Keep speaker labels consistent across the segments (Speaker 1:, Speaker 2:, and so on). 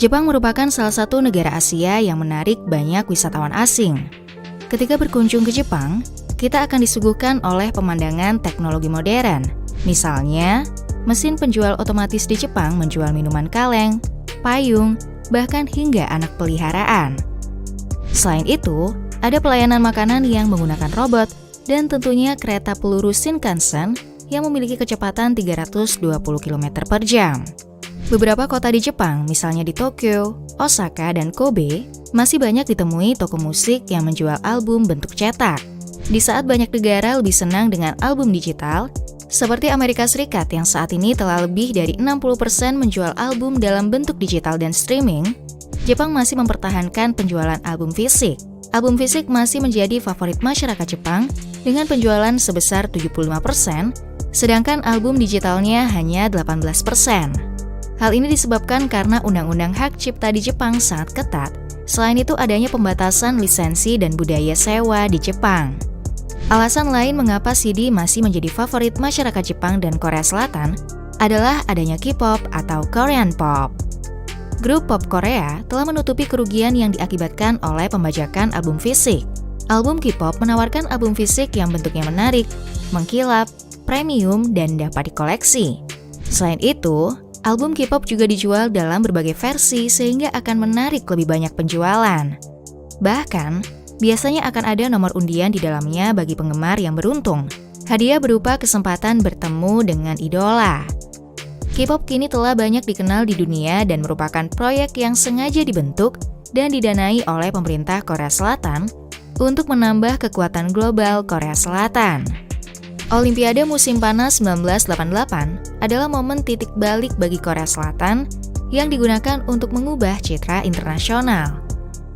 Speaker 1: Jepang merupakan salah satu negara Asia yang menarik banyak wisatawan asing. Ketika berkunjung ke Jepang, kita akan disuguhkan oleh pemandangan teknologi modern. Misalnya, mesin penjual otomatis di Jepang menjual minuman kaleng, payung, bahkan hingga anak peliharaan. Selain itu, ada pelayanan makanan yang menggunakan robot dan tentunya kereta peluru Shinkansen yang memiliki kecepatan 320 km per jam. Beberapa kota di Jepang, misalnya di Tokyo, Osaka, dan Kobe, masih banyak ditemui toko musik yang menjual album bentuk cetak. Di saat banyak negara lebih senang dengan album digital, seperti Amerika Serikat yang saat ini telah lebih dari 60% menjual album dalam bentuk digital dan streaming, Jepang masih mempertahankan penjualan album fisik. Album fisik masih menjadi favorit masyarakat Jepang dengan penjualan sebesar 75%, sedangkan album digitalnya hanya 18%. Hal ini disebabkan karena undang-undang hak cipta di Jepang sangat ketat. Selain itu adanya pembatasan lisensi dan budaya sewa di Jepang. Alasan lain mengapa CD masih menjadi favorit masyarakat Jepang dan Korea Selatan adalah adanya K-pop atau Korean Pop. Grup pop Korea telah menutupi kerugian yang diakibatkan oleh pembajakan album fisik. Album K-pop menawarkan album fisik yang bentuknya menarik, mengkilap, premium, dan dapat dikoleksi. Selain itu, album K-pop juga dijual dalam berbagai versi sehingga akan menarik lebih banyak penjualan. Bahkan, biasanya akan ada nomor undian di dalamnya bagi penggemar yang beruntung. Hadiah berupa kesempatan bertemu dengan idola. K-pop kini telah banyak dikenal di dunia dan merupakan proyek yang sengaja dibentuk dan didanai oleh pemerintah Korea Selatan untuk menambah kekuatan global Korea Selatan. Olimpiade musim panas 1988 adalah momen titik balik bagi Korea Selatan yang digunakan untuk mengubah citra internasional.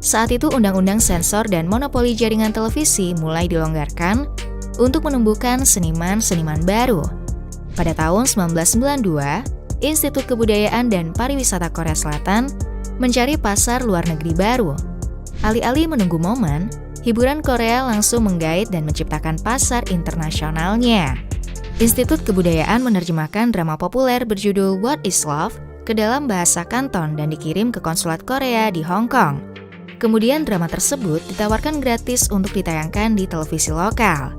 Speaker 1: Saat itu undang-undang sensor dan monopoli jaringan televisi mulai dilonggarkan untuk menumbuhkan seniman-seniman baru. Pada tahun 1992, Institut Kebudayaan dan Pariwisata Korea Selatan mencari pasar luar negeri baru. Alih-alih menunggu momen, hiburan Korea langsung menggait dan menciptakan pasar internasionalnya. Institut Kebudayaan menerjemahkan drama populer berjudul What is Love ke dalam bahasa Kanton dan dikirim ke konsulat Korea di Hong Kong. Kemudian drama tersebut ditawarkan gratis untuk ditayangkan di televisi lokal.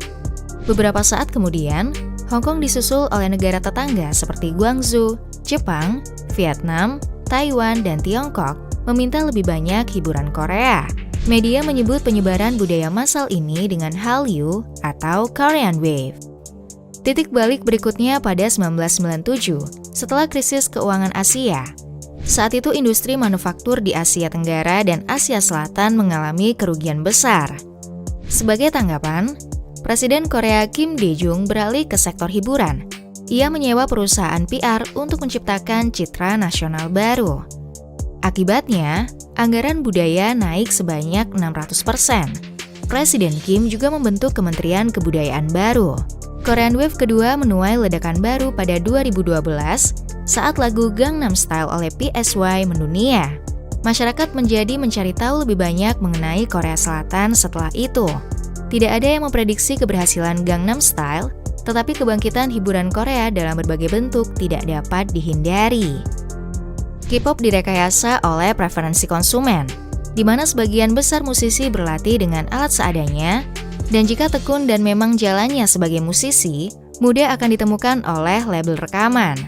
Speaker 1: Beberapa saat kemudian, Hong Kong disusul oleh negara tetangga seperti Guangzhou, Jepang, Vietnam, Taiwan, dan Tiongkok meminta lebih banyak hiburan Korea. Media menyebut penyebaran budaya massal ini dengan Hallyu atau Korean Wave. Titik balik berikutnya pada 1997, setelah krisis keuangan Asia. Saat itu industri manufaktur di Asia Tenggara dan Asia Selatan mengalami kerugian besar. Sebagai tanggapan, Presiden Korea Kim Dae-jung beralih ke sektor hiburan. Ia menyewa perusahaan PR untuk menciptakan citra nasional baru. Akibatnya, anggaran budaya naik sebanyak 600%. Presiden Kim juga membentuk Kementerian Kebudayaan baru. Korean Wave kedua menuai ledakan baru pada 2012 saat lagu Gangnam Style oleh PSY mendunia. Masyarakat menjadi mencari tahu lebih banyak mengenai Korea Selatan setelah itu. Tidak ada yang memprediksi keberhasilan Gangnam Style, tetapi kebangkitan hiburan Korea dalam berbagai bentuk tidak dapat dihindari. K-pop direkayasa oleh preferensi konsumen, di mana sebagian besar musisi berlatih dengan alat seadanya, dan jika tekun dan memang jalannya sebagai musisi, mudah akan ditemukan oleh label rekaman.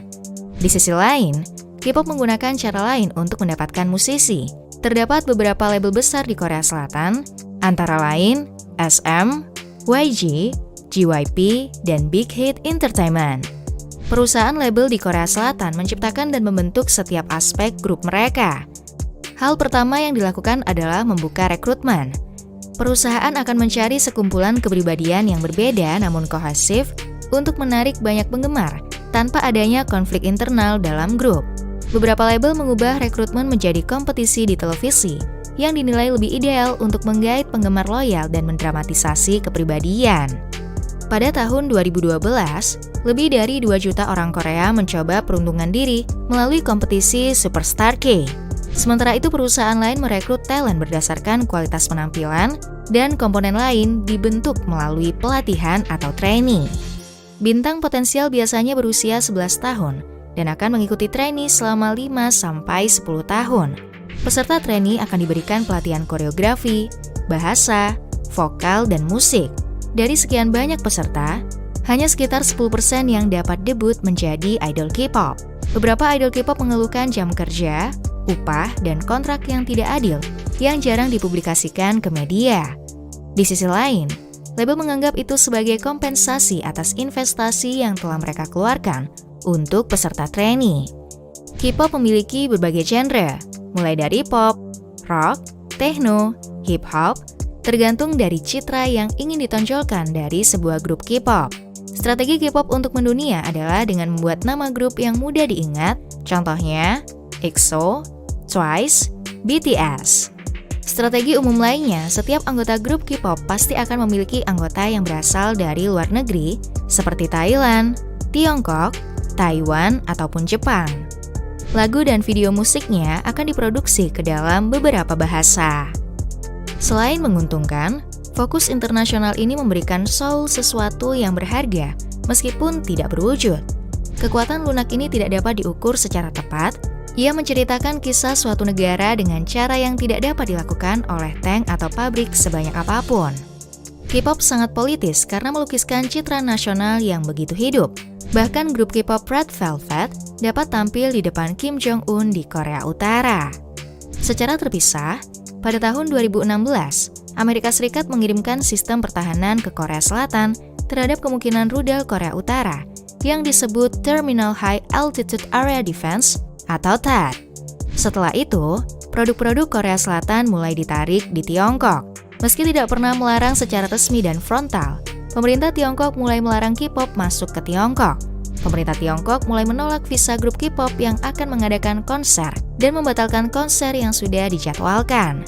Speaker 1: Di sisi lain, K-pop menggunakan cara lain untuk mendapatkan musisi. Terdapat beberapa label besar di Korea Selatan, antara lain SM, YG, JYP, dan Big Hit Entertainment. Perusahaan label di Korea Selatan menciptakan dan membentuk setiap aspek grup mereka. Hal pertama yang dilakukan adalah membuka rekrutmen. Perusahaan akan mencari sekumpulan kepribadian yang berbeda namun kohesif untuk menarik banyak penggemar tanpa adanya konflik internal dalam grup. Beberapa label mengubah rekrutmen menjadi kompetisi di televisi yang dinilai lebih ideal untuk menggait penggemar loyal dan mendramatisasi kepribadian. Pada tahun 2012, lebih dari 2 juta orang Korea mencoba peruntungan diri melalui kompetisi Superstar K. Sementara itu perusahaan lain merekrut talent berdasarkan kualitas penampilan dan komponen lain dibentuk melalui pelatihan atau training. Bintang potensial biasanya berusia 11 tahun dan akan mengikuti trainee selama 5-10 tahun. Peserta trainee akan diberikan pelatihan koreografi, bahasa, vokal, dan musik. Dari sekian banyak peserta, hanya sekitar 10% yang dapat debut menjadi idol K-pop. Beberapa idol K-pop mengeluhkan jam kerja, upah, dan kontrak yang tidak adil yang jarang dipublikasikan ke media. Di sisi lain, label menganggap itu sebagai kompensasi atas investasi yang telah mereka keluarkan untuk peserta trainee. K-pop memiliki berbagai genre, mulai dari pop, rock, techno, hip-hop, tergantung dari citra yang ingin ditonjolkan dari sebuah grup K-pop. Strategi K-pop untuk mendunia adalah dengan membuat nama grup yang mudah diingat, contohnya EXO, Twice, BTS. Strategi umum lainnya, setiap anggota grup K-pop pasti akan memiliki anggota yang berasal dari luar negeri, seperti Thailand, Tiongkok, Taiwan, ataupun Jepang. Lagu dan video musiknya akan diproduksi ke dalam beberapa bahasa. Selain menguntungkan, fokus internasional ini memberikan Seoul sesuatu yang berharga meskipun tidak berwujud. Kekuatan lunak ini tidak dapat diukur secara tepat. Ia menceritakan kisah suatu negara dengan cara yang tidak dapat dilakukan oleh tank atau pabrik sebanyak apapun. K-pop sangat politis karena melukiskan citra nasional yang begitu hidup. Bahkan grup K-pop Red Velvet dapat tampil di depan Kim Jong-un di Korea Utara. Secara terpisah, pada tahun 2016, Amerika Serikat mengirimkan sistem pertahanan ke Korea Selatan terhadap kemungkinan rudal Korea Utara yang disebut Terminal High Altitude Area Defense atau THAAD. Setelah itu, produk-produk Korea Selatan mulai ditarik di Tiongkok. Meski tidak pernah melarang secara resmi dan frontal, pemerintah Tiongkok mulai melarang K-pop masuk ke Tiongkok. Pemerintah Tiongkok mulai menolak visa grup K-pop yang akan mengadakan konser dan membatalkan konser yang sudah dijadwalkan.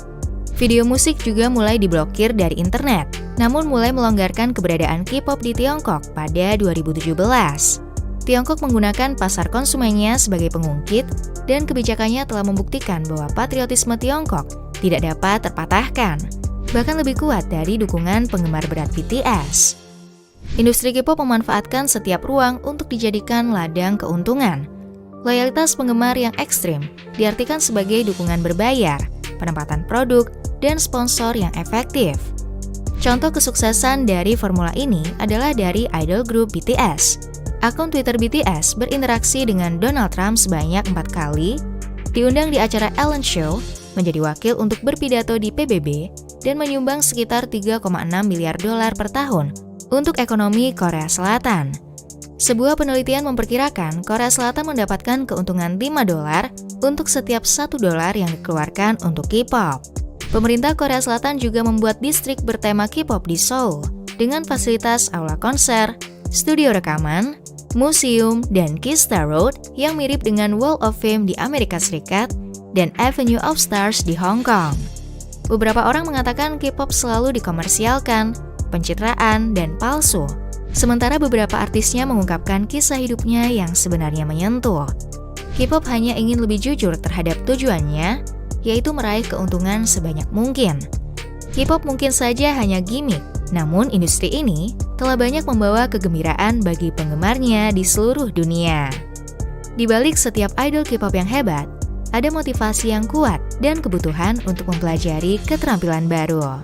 Speaker 1: Video musik juga mulai diblokir dari internet, namun mulai melonggarkan keberadaan K-pop di Tiongkok pada 2017. Tiongkok menggunakan pasar konsumennya sebagai pengungkit, dan kebijakannya telah membuktikan bahwa patriotisme Tiongkok tidak dapat terpatahkan, bahkan lebih kuat dari dukungan penggemar berat BTS. Industri K-pop memanfaatkan setiap ruang untuk dijadikan ladang keuntungan. Loyalitas penggemar yang ekstrim diartikan sebagai dukungan berbayar, penempatan produk, dan sponsor yang efektif. Contoh kesuksesan dari formula ini adalah dari idol group BTS. Akun Twitter BTS berinteraksi dengan Donald Trump sebanyak 4 kali, diundang di acara Ellen Show, menjadi wakil untuk berpidato di PBB, dan menyumbang sekitar 3,6 miliar dolar per tahun untuk ekonomi Korea Selatan. Sebuah penelitian memperkirakan Korea Selatan mendapatkan keuntungan 5 dolar untuk setiap 1 dolar yang dikeluarkan untuk K-pop. Pemerintah Korea Selatan juga membuat distrik bertema K-pop di Seoul dengan fasilitas aula konser, studio rekaman, museum, dan Kista Road yang mirip dengan Wall of Fame di Amerika Serikat dan Avenue of Stars di Hong Kong. Beberapa orang mengatakan K-pop selalu dikomersialkan, pencitraan, dan palsu. Sementara beberapa artisnya mengungkapkan kisah hidupnya yang sebenarnya menyentuh. K-pop hanya ingin lebih jujur terhadap tujuannya, yaitu meraih keuntungan sebanyak mungkin. K-pop mungkin saja hanya gimmick, namun industri ini telah banyak membawa kegembiraan bagi penggemarnya di seluruh dunia. Di balik setiap idol K-pop yang hebat, ada motivasi yang kuat dan kebutuhan untuk mempelajari keterampilan baru.